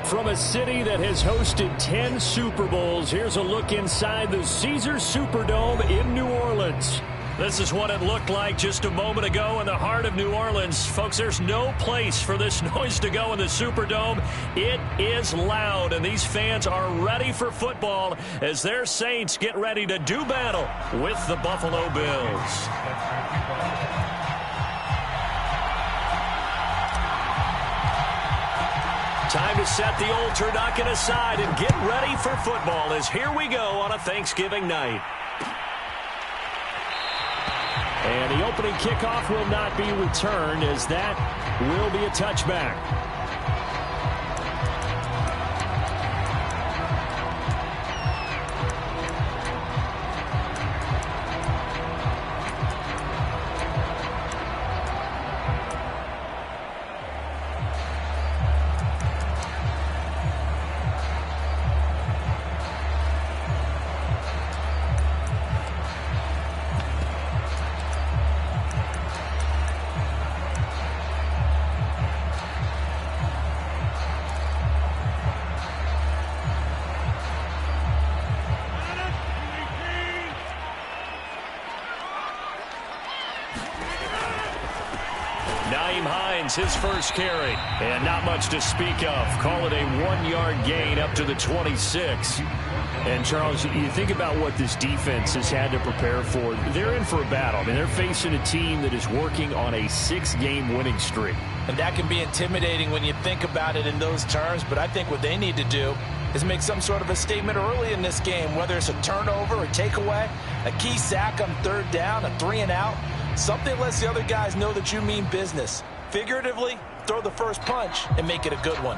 From a city that has hosted 10 Super Bowls, here's a look inside the Caesars Superdome in New Orleans. This is what it looked like just a moment ago in the heart of New Orleans. Folks, there's no place for this noise to go in the Superdome. It is loud, and these fans are ready for football as their Saints get ready to do battle with the Buffalo Bills. Time to set the old turducken aside and get ready for football as here we go on a Thanksgiving night. And the opening kickoff will not be returned as that will be a touchback. His first carry, and not much to speak of. Call it a 1-yard gain up to the 26. And, Charles, you think about what this defense has had to prepare for. They're in for a battle. I mean, they're facing a team that is working on a 6-game winning streak. And that can be intimidating when you think about it in those terms, but I think what they need to do is make some sort of a statement early in this game, whether it's a turnover, a takeaway, a key sack on third down, a 3-and-out, something that lets the other guys know that you mean business. Figuratively, throw the first punch and make it a good one.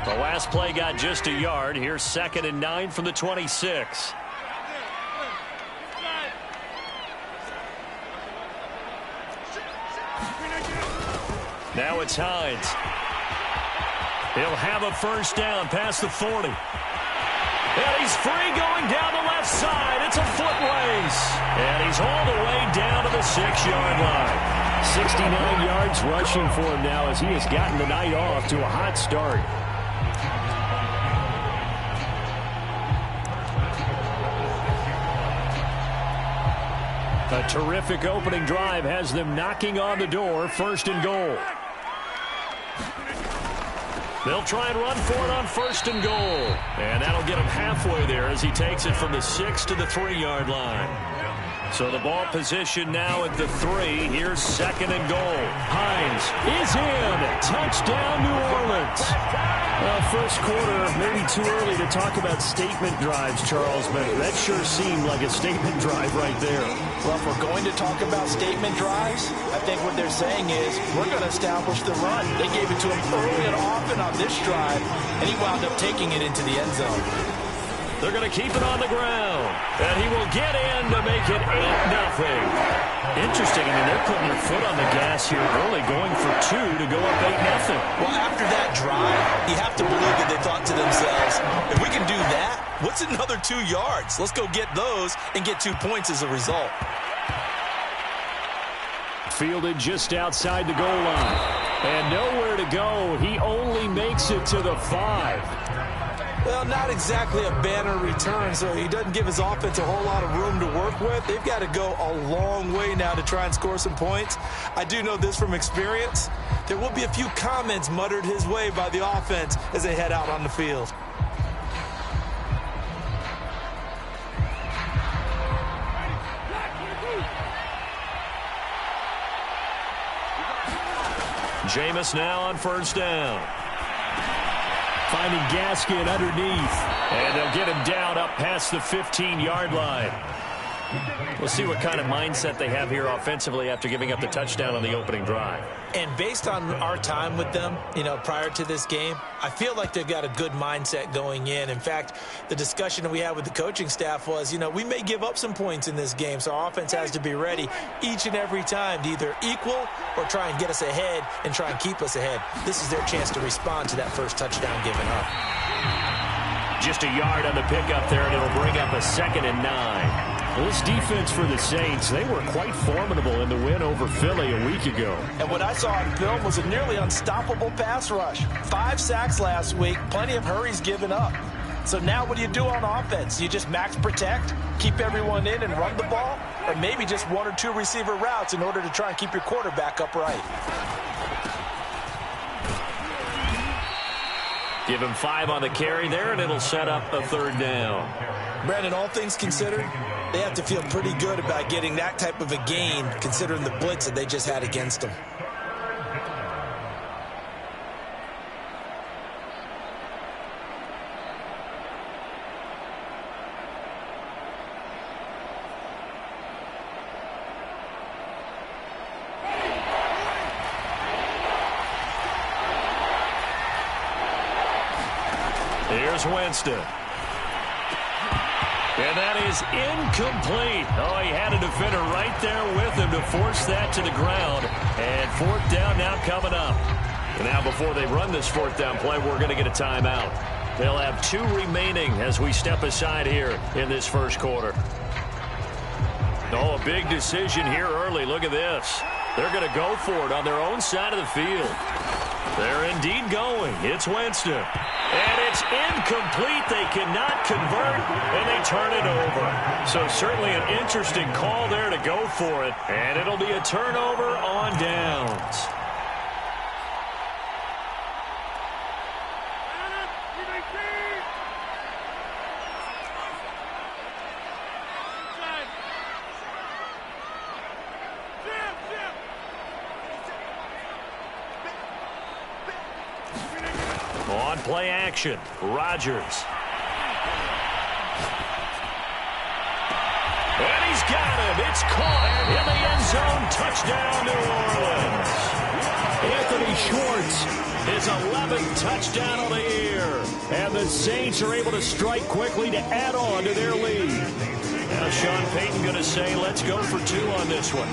The last play got just a yard. Here's 2nd and 9 from the 26. Now it's Hines. He'll have a first down past the 40. And he's free going down the left side. It's a foot race. And he's all the way down to the 6-yard line. 69 yards rushing for him now as he has gotten the night off to a hot start. A terrific opening drive has them knocking on the door. 1st and goal. They'll try and run for it on 1st and goal. And that'll get him halfway there as he takes it from the 6 to the 3-yard line. So the ball position now at the 3. Here's 2nd and goal. Hines is in. Touchdown, New Orleans. Well, first quarter, maybe too early to talk about statement drives, Charles, but that sure seemed like a statement drive right there. Well, if we're going to talk about statement drives, I think what they're saying is we're going to establish the run. They gave it to him early and often on this drive, and he wound up taking it into the end zone. They're going to keep it on the ground. And he will get in to make it 8-0. Interesting. I mean, they're putting their foot on the gas here early, going for 2 to go up 8-0. Well, after that drive, you have to believe that they thought to themselves, if we can do that, what's another 2 yards? Let's go get those and get 2 points as a result. Fielded just outside the goal line. And nowhere to go. He only makes it to the 5. Well, not exactly a banner return, so he doesn't give his offense a whole lot of room to work with. They've got to go a long way now to try and score some points. I do know this from experience. There will be a few comments muttered his way by the offense as they head out on the field. Jameis now on 1st down. Finding Gaskin underneath. And they'll get him down up past the 15-yard line. We'll see what kind of mindset they have here offensively after giving up the touchdown on the opening drive. And based on our time with them, prior to this game, I feel like they've got a good mindset going in. In fact, the discussion that we had with the coaching staff was, we may give up some points in this game, so our offense has to be ready each and every time to either equal or try and get us ahead and try and keep us ahead. This is their chance to respond to that first touchdown given up. Just a yard on the pickup there, and it'll bring up a 2nd and 9. Well, this defense for the Saints, they were quite formidable in the win over Philly a week ago. And what I saw on film was a nearly unstoppable pass rush. 5 sacks last week, plenty of hurries given up. So now what do you do on offense? You just max protect, keep everyone in and run the ball, or maybe just 1 or 2 receiver routes in order to try and keep your quarterback upright. Give him 5 on the carry there, and it'll set up a 3rd down. Brandon, all things considered, they have to feel pretty good about getting that type of a gain, considering the blitz that they just had against them. Here's Winston. And that is incomplete. Oh, he had a defender right there with him to force that to the ground. And 4th down now coming up. And now before they run this 4th down play, we're going to get a timeout. They'll have 2 remaining as we step aside here in this first quarter. Oh, a big decision here early. Look at this. They're going to go for it on their own side of the field. They're indeed going. It's Winston. And it's incomplete. They cannot convert, and they turn it over. So certainly an interesting call there to go for it. And it'll be a turnover on downs. On play action, Rodgers. And he's got him. It's caught in the end zone. Touchdown, New Orleans. Anthony Schwartz, his 11th touchdown of the year. And the Saints are able to strike quickly to add on to their lead. Now Sean Payton going to say, let's go for 2 on this one.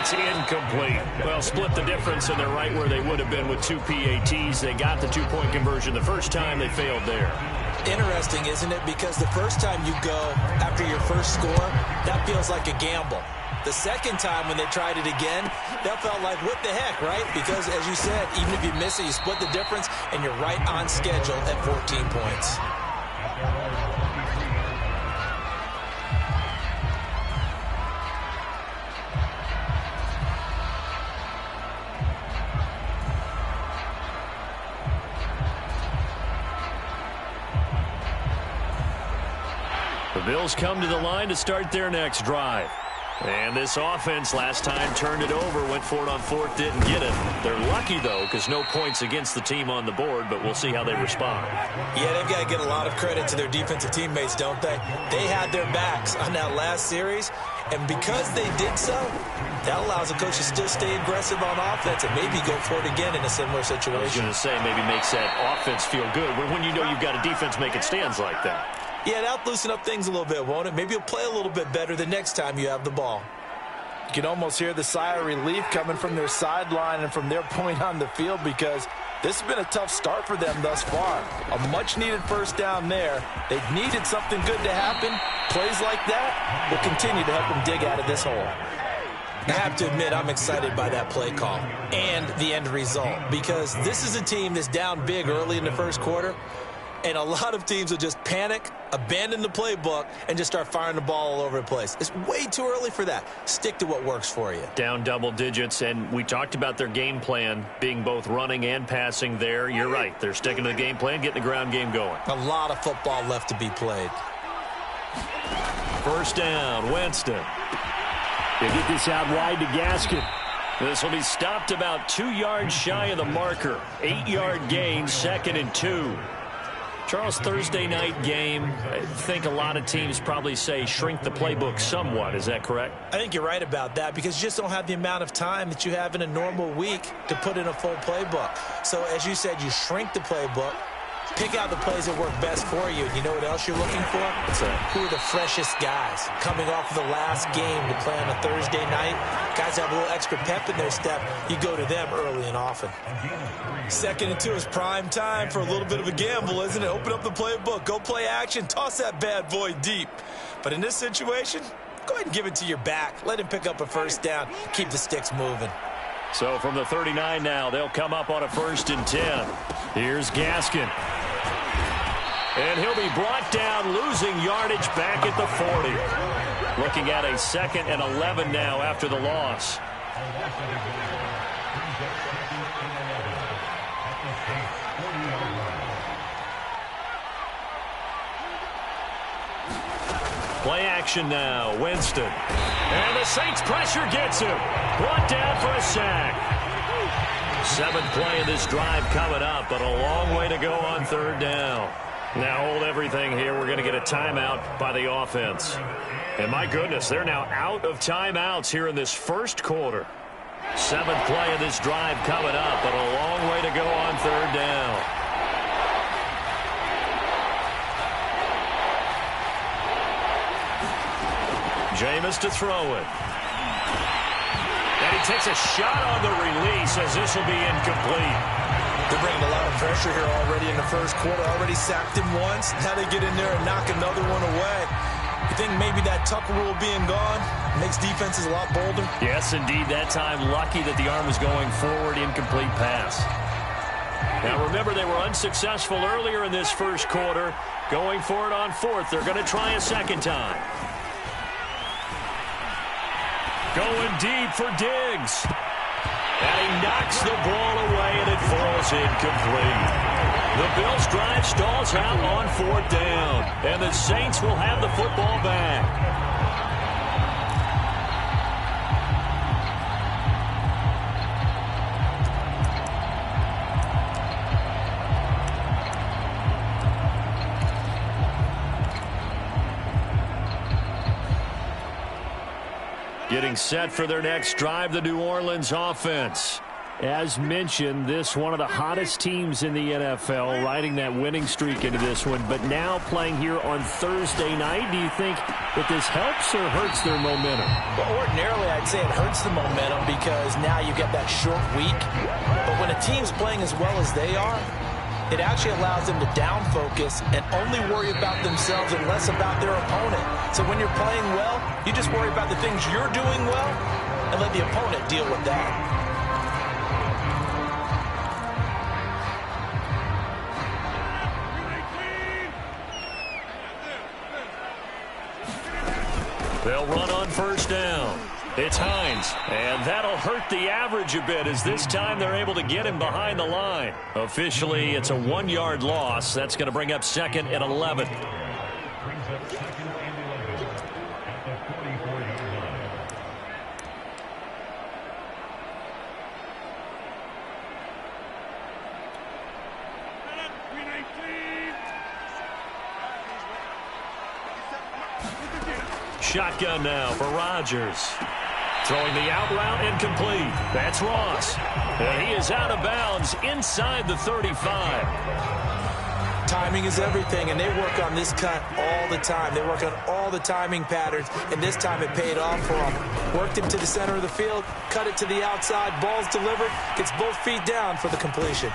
It's incomplete. Well, split the difference, and they're right where they would have been with 2 PATs. They got the 2-point conversion the first time. They failed there. Interesting, isn't it? Because the first time you go after your first score, that feels like a gamble. The second time when they tried it again, that felt like, what the heck, right? Because, as you said, even if you miss it, you split the difference, and you're right on schedule at 14 points. The Bills come to the line to start their next drive. And this offense last time turned it over, went for it on 4th, didn't get it. They're lucky, though, because no points against the team on the board, but we'll see how they respond. Yeah, they've got to get a lot of credit to their defensive teammates, don't they? They had their backs on that last series, and because they did so, that allows the coach to still stay aggressive on offense and maybe go for it again in a similar situation. I was going to say, maybe makes that offense feel good when you know you've got a defense making stands like that. Yeah, that'll loosen up things a little bit, won't it? Maybe you'll play a little bit better the next time you have the ball. You can almost hear the sigh of relief coming from their sideline and from their point on the field, because this has been a tough start for them thus far. A much-needed first down there. They've needed something good to happen. Plays like that will continue to help them dig out of this hole. I have to admit, I'm excited by that play call and the end result, because this is a team that's down big early in the first quarter. And a lot of teams will just panic, abandon the playbook, and just start firing the ball all over the place. It's way too early for that. Stick to what works for you. Down double digits, and we talked about their game plan being both running and passing there. You're right. They're sticking to the game plan, getting the ground game going. A lot of football left to be played. First down, Winston. They get this out wide to Gaskin. This will be stopped about 2 yards shy of the marker. 8-yard gain, 2nd and 2. Charles, Thursday night game, I think a lot of teams probably say shrink the playbook somewhat. Is that correct? I think you're right about that, because you just don't have the amount of time that you have in a normal week to put in a full playbook. So, as you said, you shrink the playbook, Pick out the plays that work best for you. And you know what else you're looking for? Who are the freshest guys coming off of the last game to play on a Thursday night? Guys have a little extra pep in their step. You go to them early and often. 2nd and 2 is prime time for a little bit of a gamble, isn't it? Open up the playbook. Go play action. Toss that bad boy deep. But in this situation, go ahead and give it to your back. Let him pick up a first down. Keep the sticks moving. So from the 39 now, they'll come up on a 1st and 10. Here's Gaskin. And he'll be brought down, losing yardage back at the 40. Looking at a 2nd and 11 now after the loss. Play action now, Winston. And the Saints pressure gets him. Brought down for a sack. 7th play of this drive coming up, but a long way to go on 3rd down. Now hold everything here. We're going to get a timeout by the offense. And my goodness, they're now out of timeouts here in this 1st quarter. 7th play of this drive coming up, but a long way to go on 3rd down. Jameis to throw it. And he takes a shot on the release as this will be incomplete. They're bringing a lot of pressure here already in the 1st quarter. Already sacked him once. Now they get in there and knock another one away. You think maybe that Tucker rule being gone makes defenses a lot bolder? Yes, indeed. That time, lucky that the arm was going forward, incomplete pass. Now, remember, they were unsuccessful earlier in this 1st quarter. Going for it on 4th. They're going to try a 2nd time. Going deep for Diggs. And he knocks the ball away, and it falls incomplete. The Bills' drive stalls out on 4th down. And the Saints will have the football back. Getting set for their next drive, the New Orleans offense. As mentioned, this one of the hottest teams in the NFL, riding that winning streak into this one, but now playing here on Thursday night. Do you think that this helps or hurts their momentum? Well, ordinarily, I'd say it hurts the momentum because now you get that short week. But when a team's playing as well as they are, it actually allows them to down focus and only worry about themselves and less about their opponent. So when you're playing well, you just worry about the things you're doing well and let the opponent deal with that. They'll run on 1st down. It's Hines, and that'll hurt the average a bit as this time they're able to get him behind the line. Officially, it's a 1-yard loss. That's going to bring up 2nd and 11. Shotgun now for Rodgers. Throwing the out route incomplete. That's Ross. And he is out of bounds inside the 35. Timing is everything, and they work on this cut all the time. They work on all the timing patterns, and this time it paid off for them. Worked him to the center of the field, cut it to the outside, ball's delivered, gets both feet down for the completion.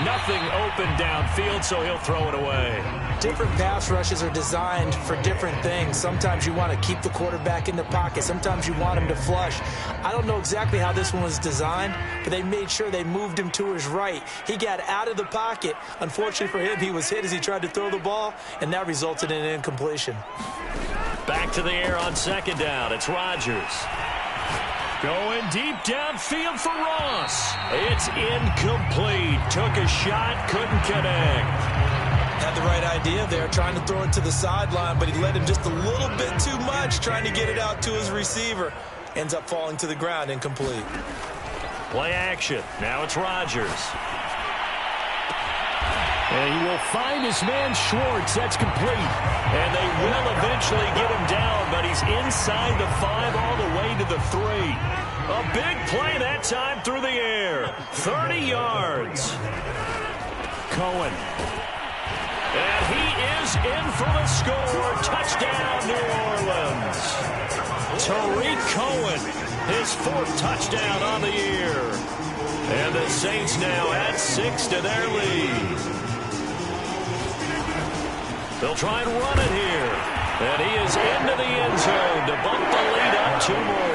Nothing open downfield, so he'll throw it away. Different pass rushes are designed for different things. Sometimes you want to keep the quarterback in the pocket. Sometimes you want him to flush. I don't know exactly how this one was designed, but they made sure they moved him to his right. He got out of the pocket. Unfortunately for him, he was hit as he tried to throw the ball, and that resulted in an incompletion. Back to the air on 2nd down. It's Rodgers. Going deep downfield for Ross. It's incomplete. Took a shot, couldn't connect. Had the right idea there, trying to throw it to the sideline, but he let him just a little bit too much, trying to get it out to his receiver. Ends up falling to the ground, incomplete. Play action. Now it's Rodgers. And he will find his man Schwartz. That's complete. And they will eventually get him down, but he's inside the 5 all the way to the 3. A big play that time through the air. 30 yards. Cohen. And he is in for the score. Touchdown, New Orleans. Tariq Cohen, his 4th touchdown on the year. And the Saints now add 6 to their lead. They'll try and run it here. And he is into the end zone to bump the lead up 2 more.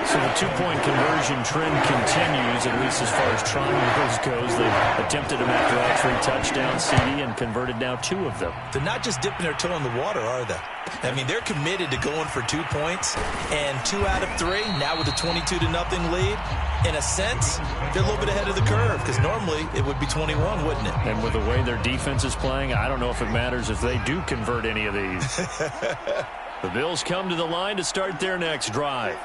So the 2-point conversion trend continues, at least as far as triangles goes. They've attempted them after all 3 touchdowns, CD, and converted now 2 of them. They're not just dipping their toe in the water, are they? I mean, they're committed to going for 2 points, and 2 out of 3, now with a 22-0 lead. In a sense, they're a little bit ahead of the curve, because normally it would be 21, wouldn't it? And with the way their defense is playing, I don't know if it matters if they do convert any of these. The Bills come to the line to start their next drive.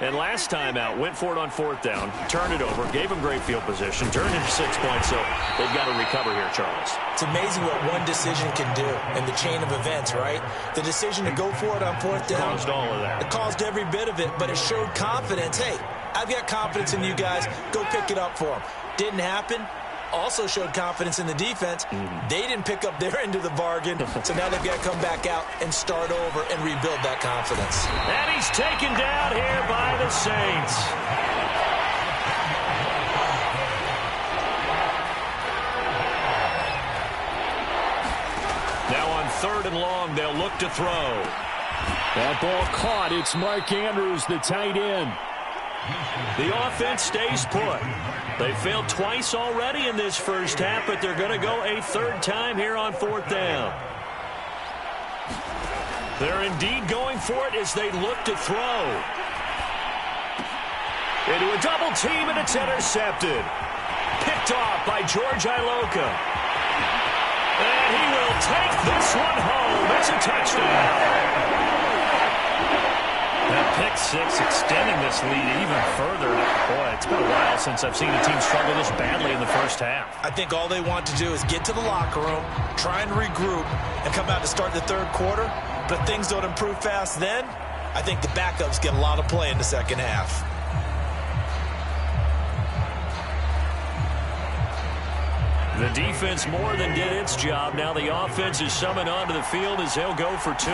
And last time out, went for it on 4th down, turned it over, gave them great field position, turned into 6 points, so they've got to recover here, Charles. It's amazing what one decision can do in the chain of events, right? The decision to go for it on 4th down. Caused all of that. It caused every bit of it, but it showed confidence. Hey, I've got confidence in you guys. Go pick it up for them. Didn't happen. Also showed confidence in the defense. They didn't pick up their end of the bargain, so now they've got to come back out and start over and rebuild that confidence. And he's taken down here by the Saints. Now on 3rd and long, they'll look to throw. That ball caught. It's Mark Andrews, the tight end. The offense stays put. They failed twice already in this first half, but they're going to go a 3rd time here on 4th down. They're indeed going for it as they look to throw. Into a double team, and it's intercepted. Picked off by George Iloka. And he will take this one home. It's a touchdown. That pick 6 extending this lead even further. Boy, it's been a while since I've seen a team struggle this badly in the first half. I think all they want to do is get to the locker room, try and regroup, and come out to start the 3rd quarter. But if things don't improve fast then, I think the backups get a lot of play in the second half. The defense more than did its job. Now the offense is summoned onto the field as they'll go for 2.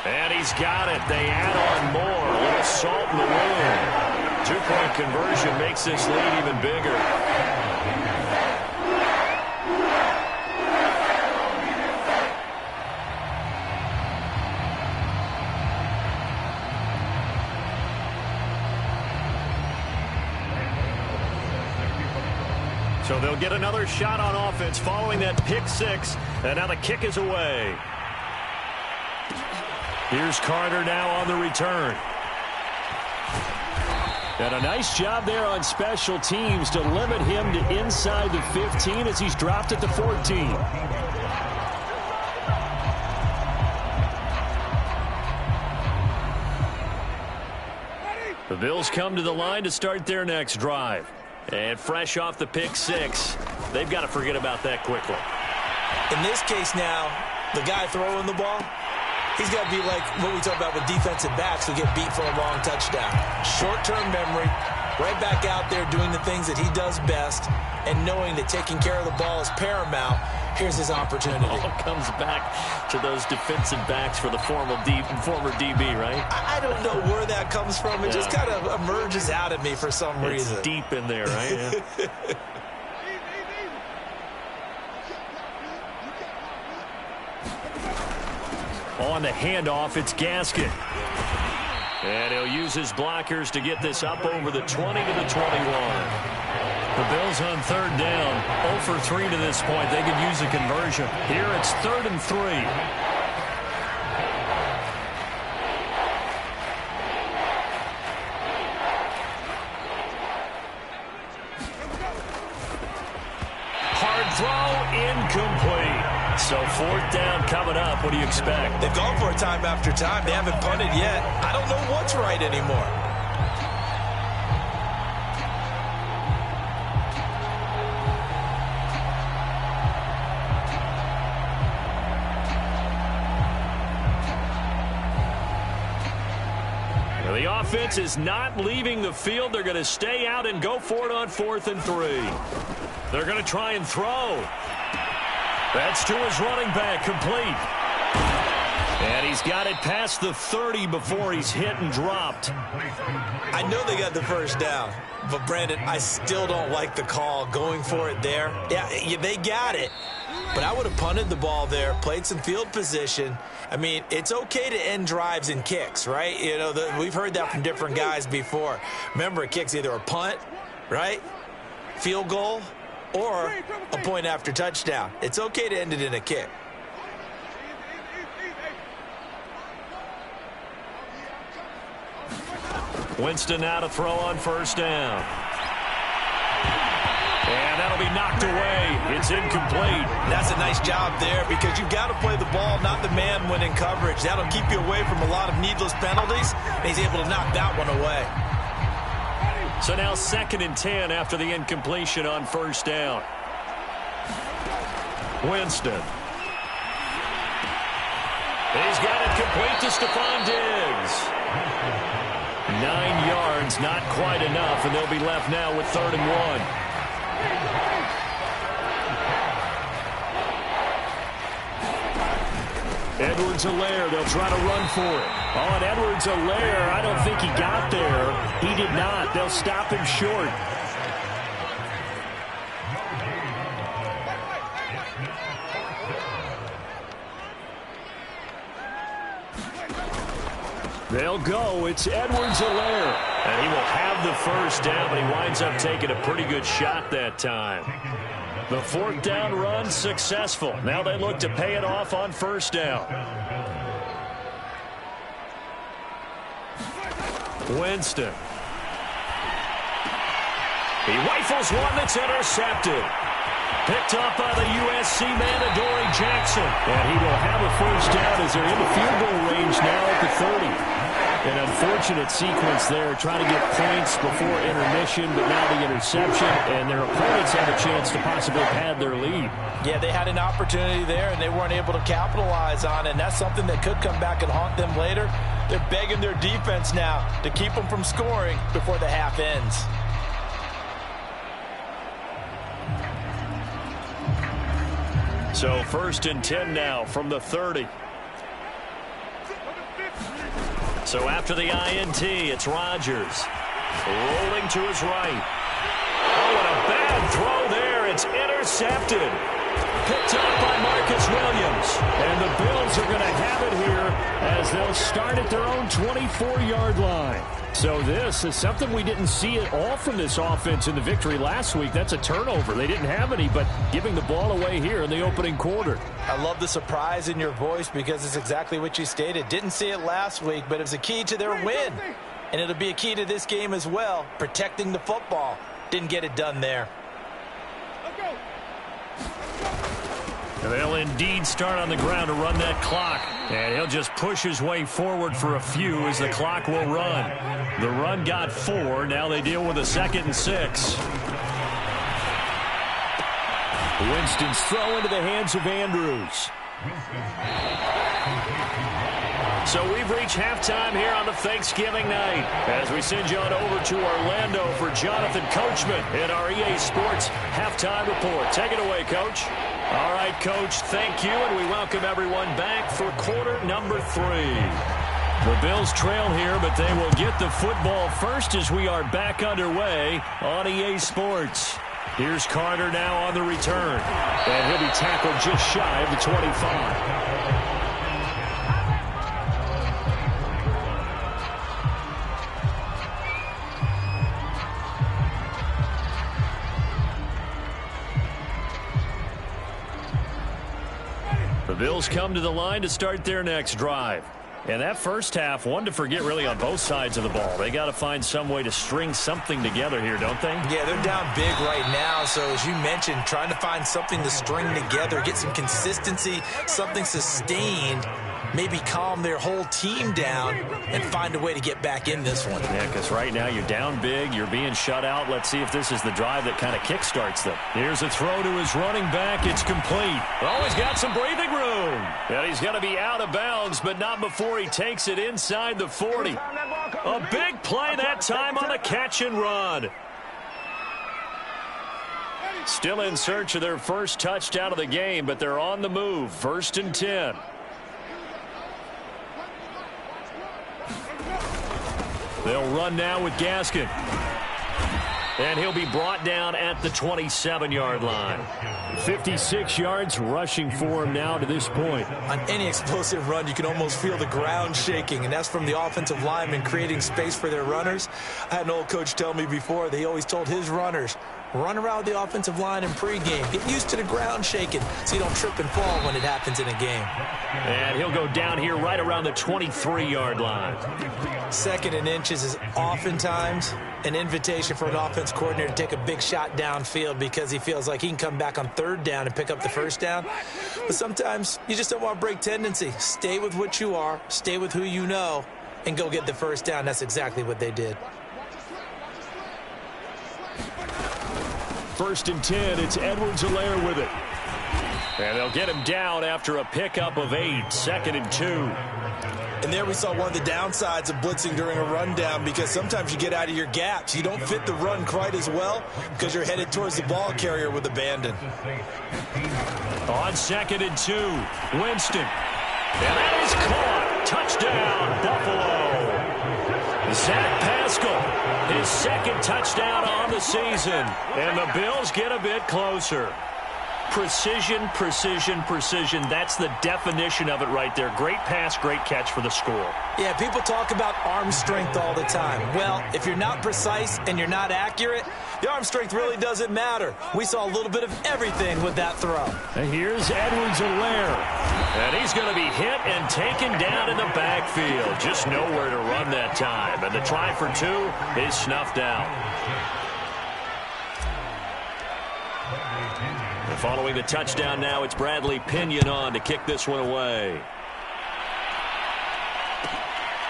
And he's got it. They add on more. A little salt in the wound. 2-point conversion makes this lead even bigger. So they'll get another shot on offense following that pick 6. And now the kick is away. Here's Carter now on the return. And a nice job there on special teams to limit him to inside the 15 as he's dropped at the 14. The Bills come to the line to start their next drive. And fresh off the pick 6, they've got to forget about that quickly. In this case now, the guy throwing the ball, he's got to be like what we talk about with defensive backs who get beat for a long touchdown. Short-term memory, right back out there doing the things that he does best, and knowing that taking care of the ball is paramount. Here's his opportunity. It all comes back to those defensive backs for the former DB, right? I don't know where that comes from. It just kind of emerges out at me for some reason. It's deep in there, right? Yeah. On the handoff, it's Gaskin. And he'll use his blockers to get this up over the 20 to the 21. The Bills on 3rd down, 0 for 3 to this point. They could use a conversion. Here it's 3rd and 3. Hard throw, incomplete. So 4th down coming up. What do you expect? They've gone for it time after time. They haven't punted yet. I don't know what's right anymore. Well, the offense is not leaving the field. They're going to stay out and go for it on 4th and 3. They're going to try and throw. That's to his running back, complete. And he's got it past the 30 before he's hit and dropped. I know they got the first down, but, Brandon, I still don't like the call going for it there. Yeah, they got it, but I would have punted the ball there, played some field position. I mean, it's okay to end drives and kicks, right? You know, we've heard that from different guys before. Remember, a kick's either a punt, right, field goal, or a point after touchdown. It's okay to end it in a kick. Winston now to throw on first down. And that'll be knocked away. It's incomplete. That's a nice job there because you've got to play the ball, not the man when in coverage. That'll keep you away from a lot of needless penalties, and he's able to knock that one away. So now 2nd and 10 after the incompletion on first down. Winston. He's got it complete to Stephon Diggs. 9 yards, not quite enough, and they'll be left now with 3rd and 1. Edwards-Helaire, they'll try to run for it. Oh, and Edwards-Helaire, I don't think he got there. He did not. They'll stop him short. They'll go. It's Edwards-Helaire. And he will have the first down, but he winds up taking a pretty good shot that time. The 4th down run successful. Now they look to pay it off on first down. Winston. He rifles one that's intercepted. Picked up by the USC man, Adoree Jackson. And he will have a first down as they're in the field goal range now at the 30. An unfortunate sequence there, trying to get points before intermission, but now the interception, and their opponents have a chance to possibly pad their lead. Yeah, they had an opportunity there, and they weren't able to capitalize on it, and that's something that could come back and haunt them later. They're begging their defense now to keep them from scoring before the half ends. So 1st and 10 now from the 30. So after the INT, it's Rodgers. Rolling to his right. Oh, and a bad throw there. It's intercepted. Picked up by Marcus Williams. And the Bills are going to have it here as they'll start at their own 24-yard line. So this is something we didn't see at all from this offense in the victory last week. That's a turnover. They didn't have any, but giving the ball away here in the opening quarter. I love the surprise in your voice because it's exactly what you stated. Didn't see it last week, but it was a key to their win. And it'll be a key to this game as well, protecting the football. Didn't get it done there. They'll indeed start on the ground to run that clock. And he'll just push his way forward for a few as the clock will run. The run got 4. Now they deal with a 2nd and 6. Winston's throw into the hands of Andrews. So we've reached halftime here on the Thanksgiving night as we send you on over to Orlando for Jonathan Coachman in our EA Sports Halftime Report. Take it away, Coach. All right, Coach, thank you, and we welcome everyone back for quarter number 3. The Bills trail here, but they will get the football first as we are back underway on EA Sports. Here's Carter now on the return, and he'll be tackled just shy of the 25. The Bills come to the line to start their next drive. And that first half, one to forget really on both sides of the ball. They got to find some way to string something together here, don't they? Yeah, they're down big right now. So as you mentioned, trying to find something to string together, get some consistency, something sustained, maybe calm their whole team down and find a way to get back in this one. Yeah, because right now you're down big, you're being shut out. Let's see if this is the drive that kind of kickstarts them. Here's a throw to his running back. It's complete. Oh, he's got some breathing room. And he's going to be out of bounds, but not before he takes it inside the 40. A big play that time on the catch and run. Still in search of their first touchdown of the game, but they're on the move. 1st and 10. They'll run now with Gaskin. And he'll be brought down at the 27-yard line. 56 yards rushing for him now to this point. On any explosive run, you can almost feel the ground shaking, and that's from the offensive linemen creating space for their runners. I had an old coach tell me before, they always told his runners, run around the offensive line in pregame. Get used to the ground shaking so you don't trip and fall when it happens in a game. And he'll go down here right around the 23-yard line. 2nd and inches is oftentimes an invitation for an offense coordinator to take a big shot downfield because he feels like he can come back on 3rd down and pick up the 1st down. But sometimes you just don't want to break tendency. Stay with what you are, stay with who you know, and go get the 1st down. That's exactly what they did. 1st and 10, it's Edwards-Helaire with it. And they'll get him down after a pickup of 8, 2nd and 2. And there we saw one of the downsides of blitzing during a rundown because sometimes you get out of your gaps. You don't fit the run quite as well because you're headed towards the ball carrier with abandon. On 2nd and 2, Winston. And that is caught. Touchdown, Buffalo. Zach Pascal, his 2nd touchdown on the season. And the Bills get a bit closer. Precision, precision, precision. That's the definition of it right there. Great pass, great catch for the score. Yeah, people talk about arm strength all the time. Well, if you're not precise and you're not accurate, the arm strength really doesn't matter. We saw a little bit of everything with that throw. And here's Edwards-Helaire. And he's going to be hit and taken down in the backfield. Just nowhere to run that time. And the try for 2 is snuffed out. Following the touchdown now, it's Bradley Pinion on to kick this one away.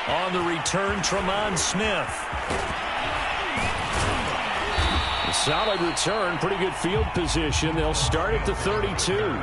On the return, Tremont Smith. A solid return, pretty good field position. They'll start at the 32.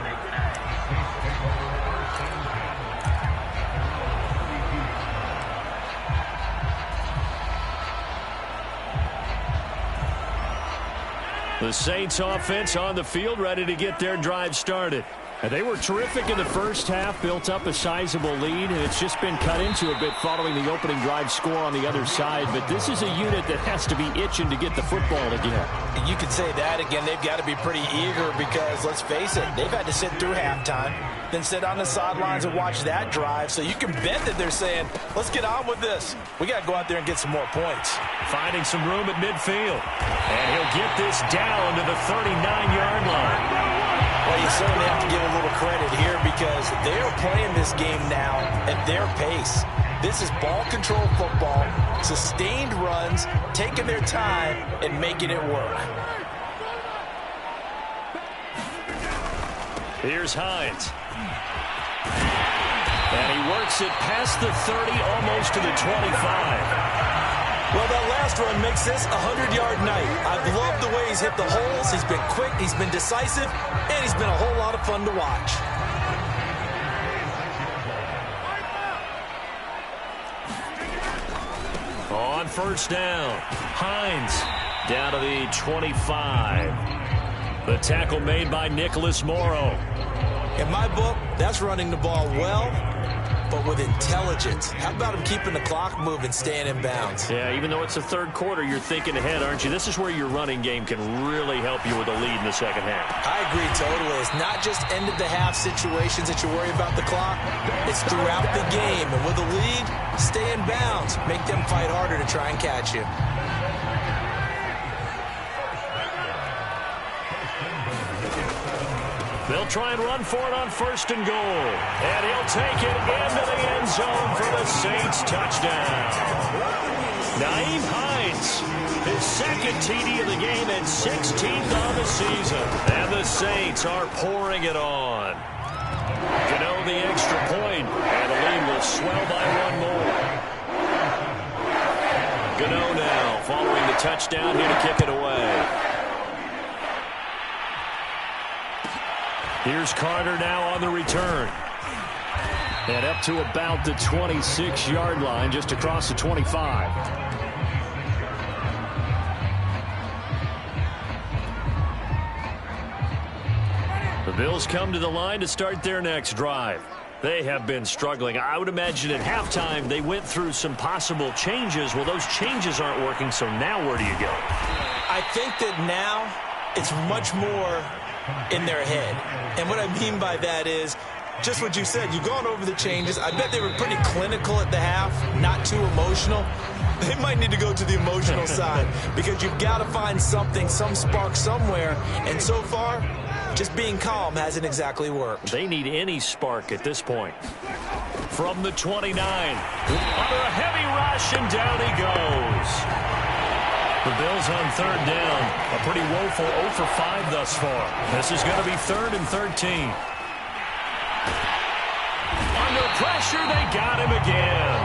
The Saints offense on the field, ready to get their drive started. And they were terrific in the first half, built up a sizable lead, and it's just been cut into a bit following the opening drive score on the other side. But this is a unit that has to be itching to get the football again. And you can say that again. They've got to be pretty eager because, let's face it, they've had to sit through halftime, then sit on the sidelines and watch that drive. So you can bet that they're saying, let's get on with this. We got to go out there and get some more points. Finding some room at midfield. And he'll get this down to the 39-yard line. Well, you certainly have to give a little credit here because they're playing this game now at their pace. This is ball control football, sustained runs, taking their time and making it work. Here's Hines. And he works it past the 30, almost to the 25. Well, that last run makes this a 100-yard night. I've loved the way he's hit the holes. He's been quick, he's been decisive, and he's been a whole lot of fun to watch. On 1st down, Hines down to the 25. The tackle made by Nicholas Morrow. In my book, that's running the ball well, but with intelligence. How about him keeping the clock moving, staying in bounds? Yeah, even though it's the 3rd quarter, you're thinking ahead, aren't you? This is where your running game can really help you with a lead in the 2nd half. I agree totally. It's not just end-of-the-half situations that you worry about the clock. It's throughout the game. And with a lead, stay in bounds. Make them fight harder to try and catch you. They'll try and run for it on 1st and goal. And he'll take it into the end zone for the Saints touchdown. Nyheim Hines, his 2nd TD of the game and 16th on the season. And the Saints are pouring it on. Gano the extra point, and the lead will swell by 1 more. Gano now following the touchdown here to kick it away. Here's Carter now on the return. And up to about the 26-yard line, just across the 25. Bills come to the line to start their next drive. They have been struggling. I would imagine at halftime they went through some possible changes. Well, those changes aren't working, so now where do you go? I think that now it's much more in their head. And what I mean by that is just what you said. You've gone over the changes. I bet they were pretty clinical at the half, not too emotional. They might need to go to the emotional side because you've got to find something, some spark somewhere. And so far, just being calm hasn't exactly worked. They need any spark at this point. From the 29, under a heavy rush, and down he goes. The Bills on third down. A pretty woeful 0 for 5 thus far. This is going to be 3rd and 13. Under pressure, they got him again.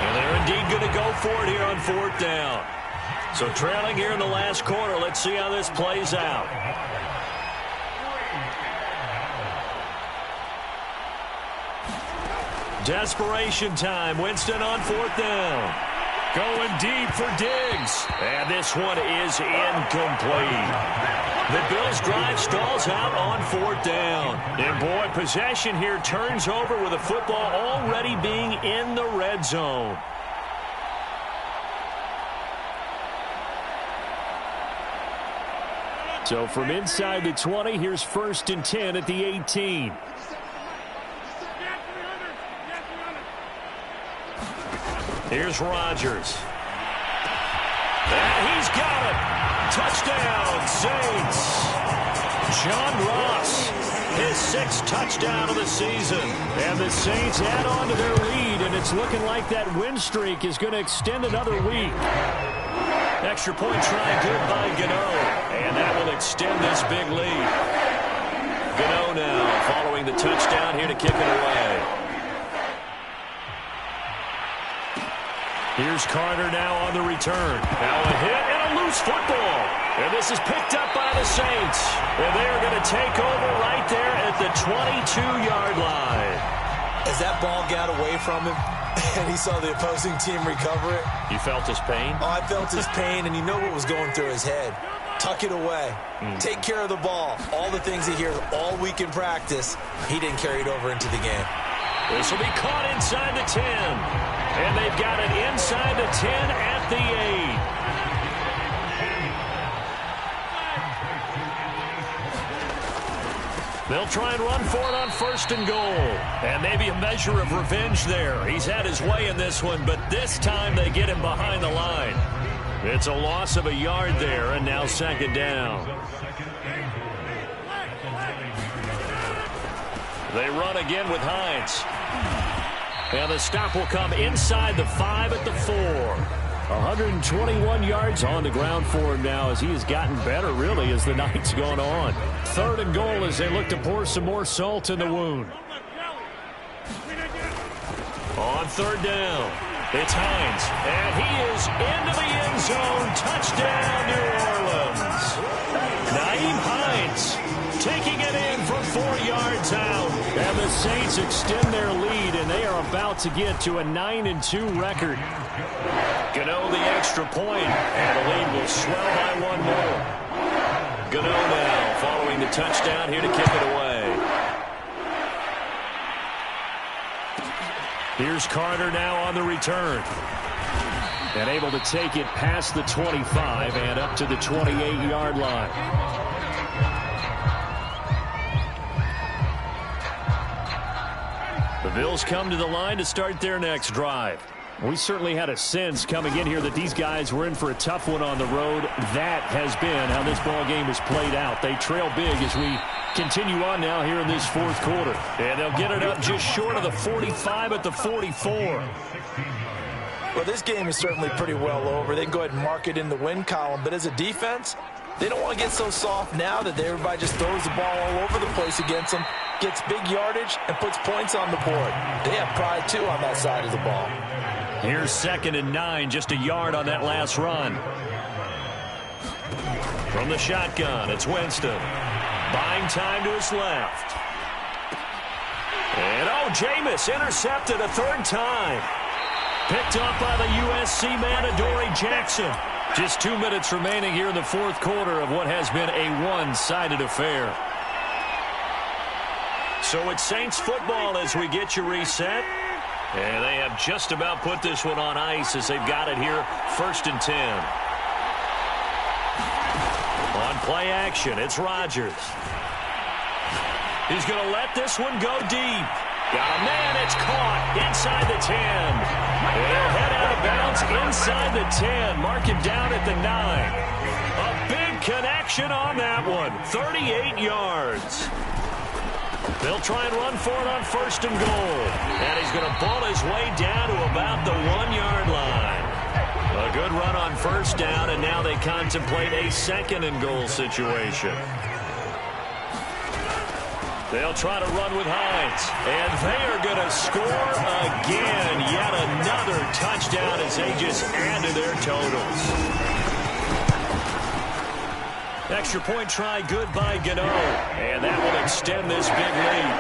And they're indeed going to go for it here on 4th down. So trailing here in the last quarter. Let's see how this plays out. Desperation time. Winston on 4th down. Going deep for Diggs. And this one is incomplete. The Bills' drive stalls out on 4th down. And boy, possession here turns over with the football already being in the red zone. So from inside the 20, here's 1st and 10 at the 18. Here's Rodgers. And he's got it. Touchdown, Saints. John Ross, his 6th touchdown of the season. And the Saints add on to their lead, and it's looking like that win streak is going to extend another week. Extra point try good by Gano. And that will extend this big lead. Gano now following the touchdown here to kick it away. Here's Carter now on the return. Now a hit and a loose football. And this is picked up by the Saints. And they're going to take over right there at the 22-yard line. As that ball got away from him and he saw the opposing team recover it. You felt his pain? Oh, I felt his pain, and you know what was going through his head. Tuck it away. Take care of the ball. All the things he hears all week in practice, he didn't carry it over into the game. This will be caught inside the 10. And they've got it inside the 10 at the 8. They'll try and run for it on 1st and goal. And maybe a measure of revenge there. He's had his way in this one, but this time they get him behind the line. It's a loss of a yard there, and now 2nd down. They run again with Hines. And the stop will come inside the 5 at the 4. 121 yards on the ground for him now as he has gotten better, really, as the night's gone on. 3rd and goal as they look to pour some more salt in the wound. On 3rd down, it's Hines. And he is into the end zone. Touchdown, New Orleans. Nyheim Hines taking it in from 4 yards out. And the Saints extend their lead, and they are about to get to a 9-2 record. Gano the extra point, and the lead will swell by 1 more. Gano now following the touchdown here to kick it away. Here's Carter now on the return. And able to take it past the 25 and up to the 28-yard line. The Bills come to the line to start their next drive. We certainly had a sense coming in here that these guys were in for a tough one on the road. That has been how this ball game has played out. They trail big as we continue on now here in this 4th quarter. And they'll get it up just short of the 45 at the 44. Well, this game is certainly pretty well over. They can go ahead and mark it in the win column. But as a defense, they don't want to get so soft now that everybody just throws the ball all over the place against them, gets big yardage, and puts points on the board. They have pride, too, on that side of the ball. Here's 2nd and 9, just a yard on that last run. From the shotgun, it's Winston. Buying time to his left. And, Jameis intercepted a 3rd time. Picked up by the USC man, Adoree Jackson. Just 2 minutes remaining here in the 4th quarter of what has been a one-sided affair. So it's Saints football as we get you reset. And they have just about put this one on ice as they've got it here, 1st and 10. On play action, it's Rodgers. He's going to let this one go deep. Got a man, it's caught inside the 10. They'll head out of bounds inside the 10. Mark him down at the 9. A big connection on that one, 38 yards. They'll try and run for it on 1st and goal. And he's going to ball his way down to about the 1-yard line. A good run on 1st down, and now they contemplate a 2nd and goal situation. They'll try to run with Hines. And they are going to score again. Yet another touchdown as they just add to their totals. Extra point try good by Gano. And that will extend this big lead.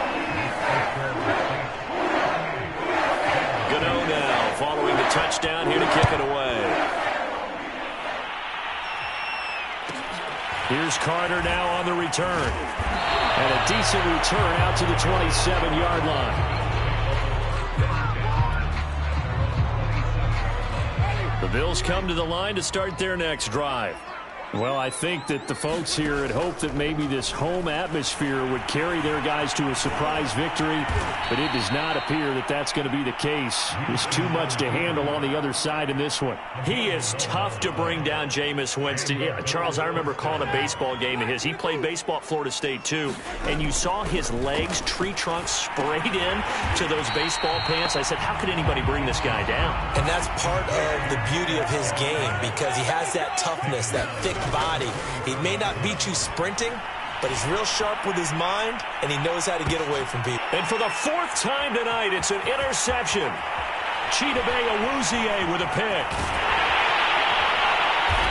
Gano now following the touchdown here to kick it away. Here's Carter now on the return. And a decent return out to the 27-yard line. The Bills come to the line to start their next drive. Well, I think that the folks here had hoped that maybe this home atmosphere would carry their guys to a surprise victory, but it does not appear that that's going to be the case. There's too much to handle on the other side in this one. He is tough to bring down, Jameis Winston. Yeah, Charles, I remember calling a baseball game of his. He played baseball at Florida State, too, and you saw his legs, tree trunks sprayed in to those baseball pants. I said, how could anybody bring this guy down? And that's part of the beauty of his game because he has that toughness, that thick body. He may not beat you sprinting, but he's real sharp with his mind, and he knows how to get away from people. And for the 4th time tonight, it's an interception. Chidobe Awuzie with a pick.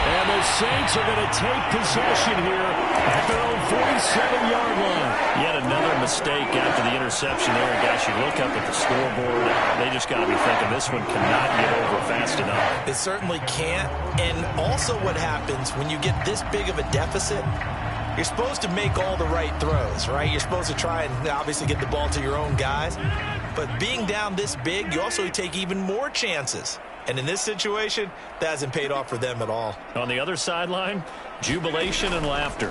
And the Saints are going to take possession here at their own 47-yard line. Yet another mistake after the interception there. Guys, you look up at the scoreboard. They just got to be thinking this one cannot get over fast enough. It certainly can't. And also what happens when you get this big of a deficit, you're supposed to make all the right throws, right? You're supposed to try and obviously get the ball to your own guys. But being down this big, you also take even more chances. And in this situation, that hasn't paid off for them at all. On the other sideline, jubilation and laughter.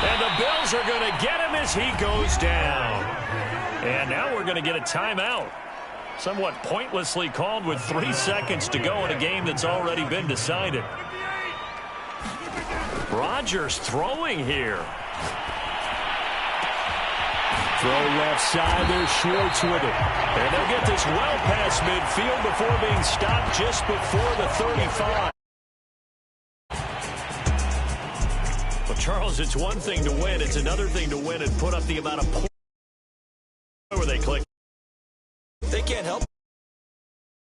And the Bills are going to get him as he goes down. And now we're going to get a timeout. Somewhat pointlessly called with 3 seconds to go in a game that's already been decided. Rodgers throwing here. Throw left side, there's Schwartz with it. And they'll get this well past midfield before being stopped just before the 35. Well, Charles, it's one thing to win. It's another thing to win and put up the amount of points where they click. They can't help